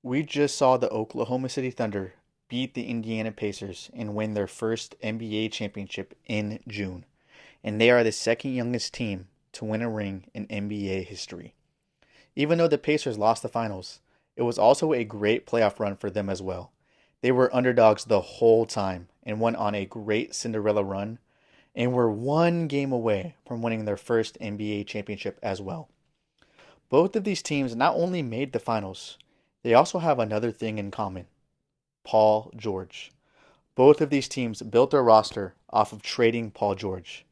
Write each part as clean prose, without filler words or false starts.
We just saw the Oklahoma City Thunder beat the Indiana Pacers and win their first NBA championship in June, and they are the second youngest team to win a ring in NBA history. Even though the Pacers lost the finals, it was also a great playoff run for them as well. They were underdogs the whole time and went on a great Cinderella run and were one game away from winning their first NBA championship as well. Both of these teams not only made the finals, they also have another thing in common: Paul George. Both of these teams built their roster off of trading Paul George.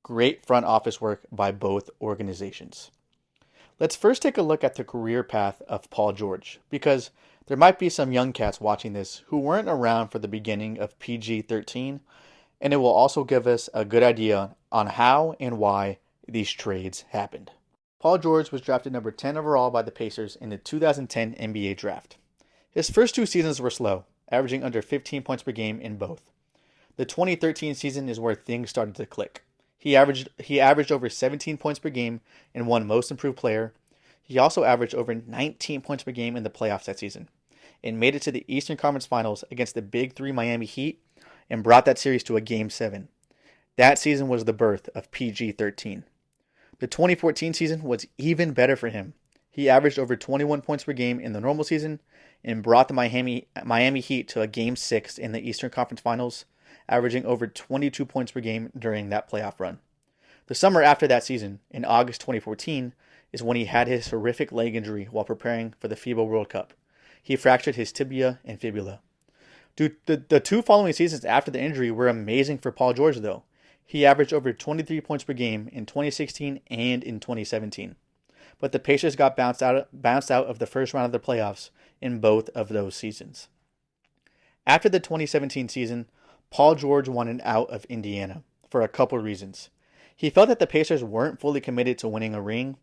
Great front office work by both organizations. Let's first take a look at the career path of Paul George, because there might be some young cats watching this who weren't around for the beginning of PG 13, and it will also give us a good idea on how and why these trades happened. Paul George was drafted number 10 overall by the Pacers in the 2010 NBA draft. His first two seasons were slow, averaging under 15 points per game in both. The 2013 season is where things started to click. He averaged over 17 points per game and won Most Improved Player. He also averaged over 19 points per game in the playoffs that season and made it to the Eastern Conference Finals against the Big Three Miami Heat and brought that series to a Game 7. That season was the birth of PG 13. The 2014 season was even better for him. He averaged over 21 points per game in the normal season and brought the Miami Heat to a Game 6 in the Eastern Conference Finals, averaging over 22 points per game during that playoff run. The summer after that season, in August 2014, is when he had his horrific leg injury while preparing for the FIBA World Cup. He fractured his tibia and fibula. The two following seasons after the injury were amazing for Paul George, though. He averaged over 23 points per game in 2016 and in 2017. But the Pacers got bounced out of the first round of the playoffs in both of those seasons. After the 2017 season, Paul George wanted out of Indiana for a couple reasons. He felt that the Pacers weren't fully committed to winning a ring.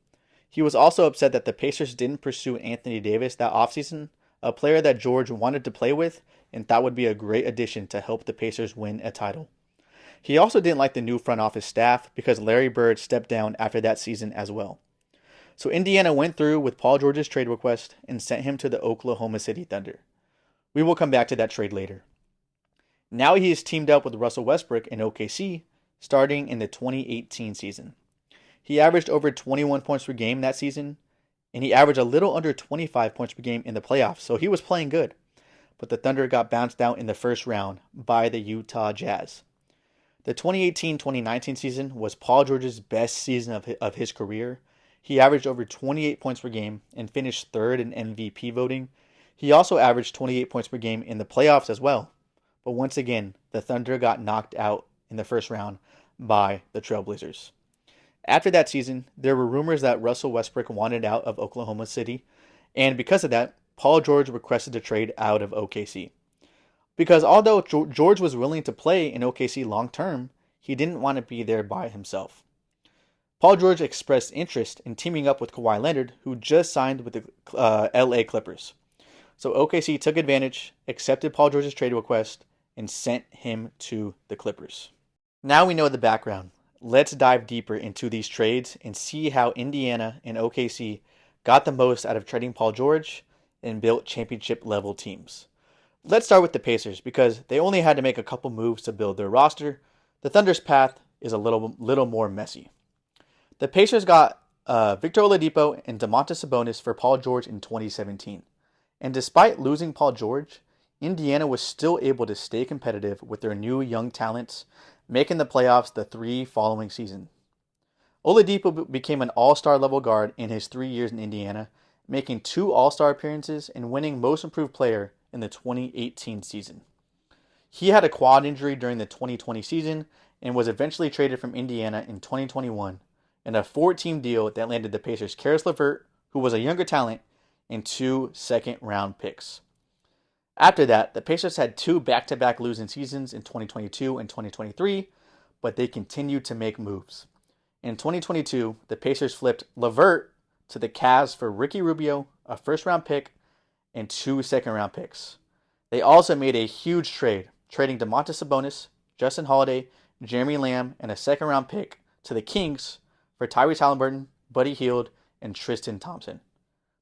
He was also upset that the Pacers didn't pursue Anthony Davis that offseason, a player that George wanted to play with and thought would be a great addition to help the Pacers win a title. He also didn't like the new front office staff because Larry Bird stepped down after that season as well. So Indiana went through with Paul George's trade request and sent him to the Oklahoma City Thunder. We will come back to that trade later. Now he is teamed up with Russell Westbrook in OKC starting in the 2018 season. He averaged over 21 points per game that season, and he averaged a little under 25 points per game in the playoffs, so he was playing good. But the Thunder got bounced out in the first round by the Utah Jazz. The 2018-2019 season was Paul George's best season of his career. He averaged over 28 points per game and finished third in MVP voting. He also averaged 28 points per game in the playoffs as well. But once again, the Thunder got knocked out in the first round by the Trailblazers. After that season, there were rumors that Russell Westbrook wanted out of Oklahoma City, and because of that, Paul George requested a trade out of OKC. Because although George was willing to play in OKC long term, he didn't want to be there by himself. Paul George expressed interest in teaming up with Kawhi Leonard, who just signed with the LA Clippers. So OKC took advantage, accepted Paul George's trade request, and sent him to the Clippers. Now we know the background. Let's dive deeper into these trades and see how Indiana and OKC got the most out of trading Paul George and built championship level teams. Let's start with the Pacers because they only had to make a couple moves to build their roster. The Thunder's path is a little more messy. The Pacers got Victor Oladipo and Domantas Sabonis for Paul George in 2017. And despite losing Paul George, Indiana was still able to stay competitive with their new young talents, making the playoffs the three following seasons. Oladipo became an all-star level guard in his 3 years in Indiana, making 2 all-star appearances and winning Most Improved Player in the 2018 season. He had a quad injury during the 2020 season and was eventually traded from Indiana in 2021 in a 4-team deal that landed the Pacers Caris LeVert, who was a younger talent, and 2 second-round picks. After that, the Pacers had 2 back-to-back losing seasons in 2022 and 2023, but they continued to make moves. In 2022, the Pacers flipped LeVert to the Cavs for Ricky Rubio, a first-round pick, and 2 second-round picks. They also made a huge trade, trading Domantas Sabonis, Justin Holiday, Jeremy Lamb, and a second-round pick to the Kings for Tyrese Halliburton, Buddy Hield, and Tristan Thompson.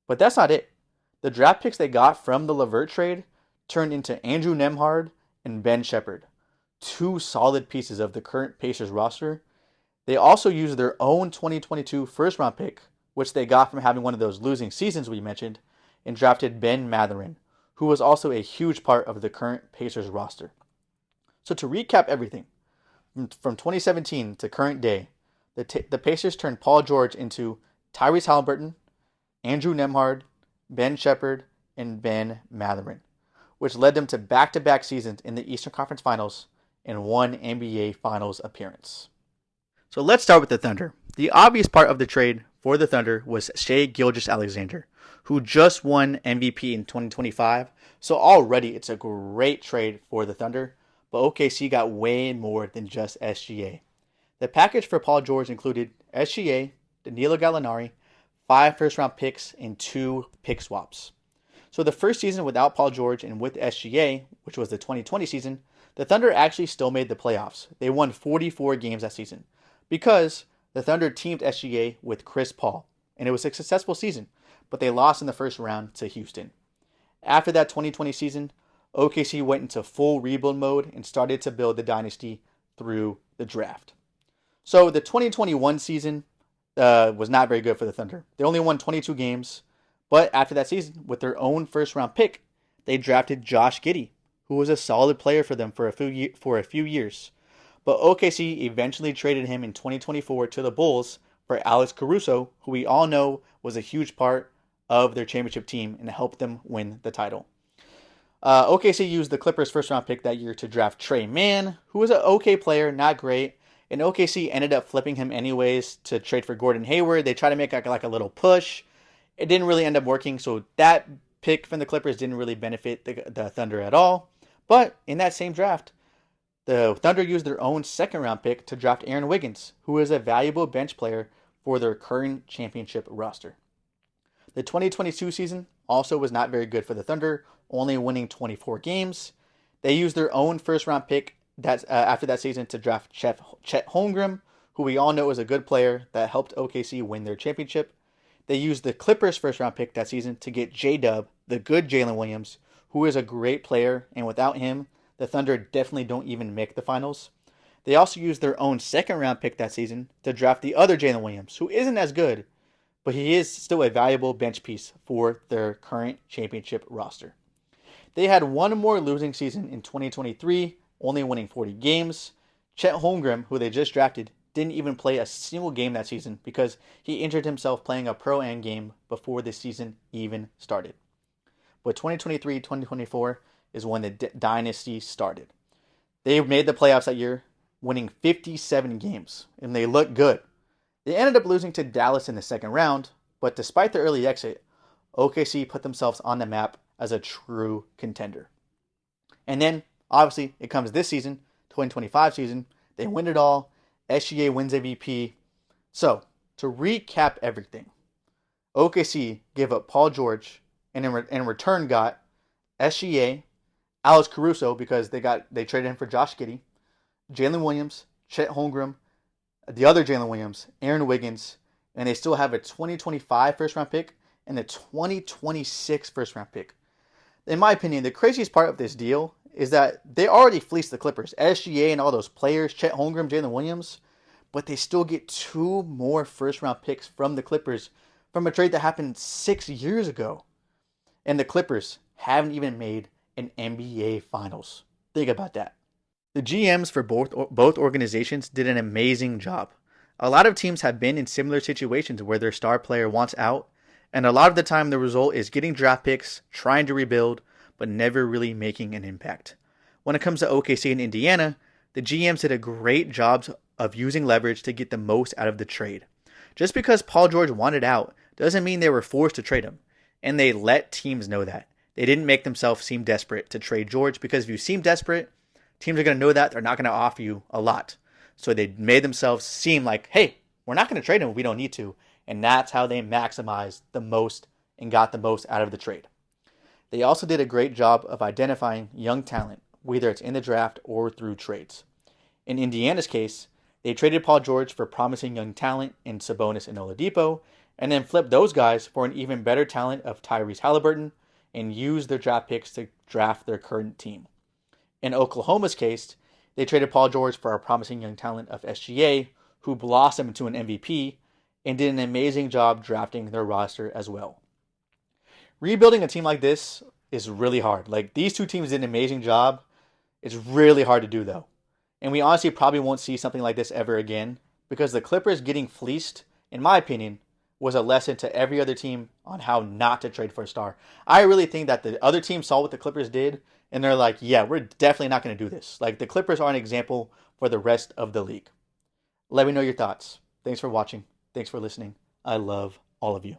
But that's not it. The draft picks they got from the LeVert trade turned into Andrew Nembhard and Ben Sheppard, two solid pieces of the current Pacers roster. They also used their own 2022 first round pick, which they got from having one of those losing seasons we mentioned, and drafted Ben Mathurin, who was also a huge part of the current Pacers roster. So to recap everything, from 2017 to current day, the Pacers turned Paul George into Tyrese Halliburton, Andrew Nembhard, Ben Sheppard, and Ben Mathurin, which led them to back-to-back seasons in the Eastern Conference Finals and one NBA Finals appearance. So let's start with the Thunder. The obvious part of the trade for the Thunder was Shai Gilgeous-Alexander, who just won MVP in 2025. So already it's a great trade for the Thunder, but OKC got way more than just SGA. The package for Paul George included SGA, Danilo Gallinari, 5 first-round picks, and 2 pick swaps. So the first season without Paul George and with SGA, which was the 2020 season, the Thunder actually still made the playoffs. They won 44 games that season because the Thunder teamed SGA with Chris Paul, and it was a successful season, but they lost in the first round to Houston. After that 2020 season, OKC went into full rebuild mode and started to build the dynasty through the draft. So the 2021 season was not very good for the Thunder. They only won 22 games, but after that season, with their own first-round pick, they drafted Josh Giddey, who was a solid player for them for a few years. But OKC eventually traded him in 2024 to the Bulls for Alex Caruso, who we all know was a huge part of their championship team and helped them win the title. OKC used the Clippers' first-round pick that year to draft Trey Mann, who was an okay player, not great. And OKC ended up flipping him anyways to trade for Gordon Hayward. They tried to make like a little push. It didn't really end up working, so that pick from the Clippers didn't really benefit the Thunder at all. But in that same draft, the Thunder used their own second-round pick to draft Aaron Wiggins, who is a valuable bench player for their current championship roster. The 2022 season also was not very good for the Thunder, only winning 24 games. They used their own first-round pick after that season to draft Chet Holmgren, who we all know is a good player that helped OKC win their championship. They used the Clippers' first-round pick that season to get J-Dub, the good Jalen Williams, who is a great player, and without him, the Thunder definitely don't even make the finals. They also used their own second-round pick that season to draft the other Jalen Williams, who isn't as good, but he is still a valuable bench piece for their current championship roster. They had one more losing season in 2023, only winning 40 games. Chet Holmgren, who they just drafted, didn't even play a single game that season because he injured himself playing a Pro-Am game before the season even started. But 2023-2024 is when the dynasty started. They made the playoffs that year, winning 57 games, and they looked good. They ended up losing to Dallas in the second round, but despite their early exit, OKC put themselves on the map as a true contender. And then, obviously, it comes this season, 2025 season, they win it all. SGA wins MVP. So, to recap everything, OKC gave up Paul George and in return got SGA, Alex Caruso because they traded him for Josh Giddey, Jalen Williams, Chet Holmgren, the other Jalen Williams, Aaron Wiggins, and they still have a 2025 first-round pick and a 2026 first-round pick. In my opinion, the craziest part of this deal is that they already fleeced the Clippers, SGA and all those players, Chet Holmgren, Jalen Williams, but they still get 2 more first-round picks from the Clippers from a trade that happened 6 years ago. And the Clippers haven't even made an NBA Finals. Think about that. The GMs for both organizations did an amazing job. A lot of teams have been in similar situations where their star player wants out, and a lot of the time the result is getting draft picks, trying to rebuild, but never really making an impact. When it comes to OKC and Indiana, the GMs did a great job of using leverage to get the most out of the trade. Just because Paul George wanted out doesn't mean they were forced to trade him, and they let teams know that. They didn't make themselves seem desperate to trade George because if you seem desperate, teams are going to know that they're not going to offer you a lot. So they made themselves seem like, hey, we're not going to trade him if we don't need to, and that's how they maximized the most and got the most out of the trade. They also did a great job of identifying young talent, whether it's in the draft or through trades. In Indiana's case, they traded Paul George for promising young talent in Sabonis and Oladipo, and then flip those guys for an even better talent of Tyrese Halliburton and use their draft picks to draft their current team. In Oklahoma's case, they traded Paul George for a promising young talent of SGA, who blossomed into an MVP and did an amazing job drafting their roster as well. Rebuilding a team like this is really hard. Like, these two teams did an amazing job. It's really hard to do, though. And we honestly probably won't see something like this ever again, because the Clippers getting fleeced, in my opinion, was a lesson to every other team on how not to trade for a star. I really think that the other team saw what the Clippers did, and they're like, yeah, we're definitely not going to do this. Like, the Clippers are an example for the rest of the league. Let me know your thoughts. Thanks for watching. Thanks for listening. I love all of you.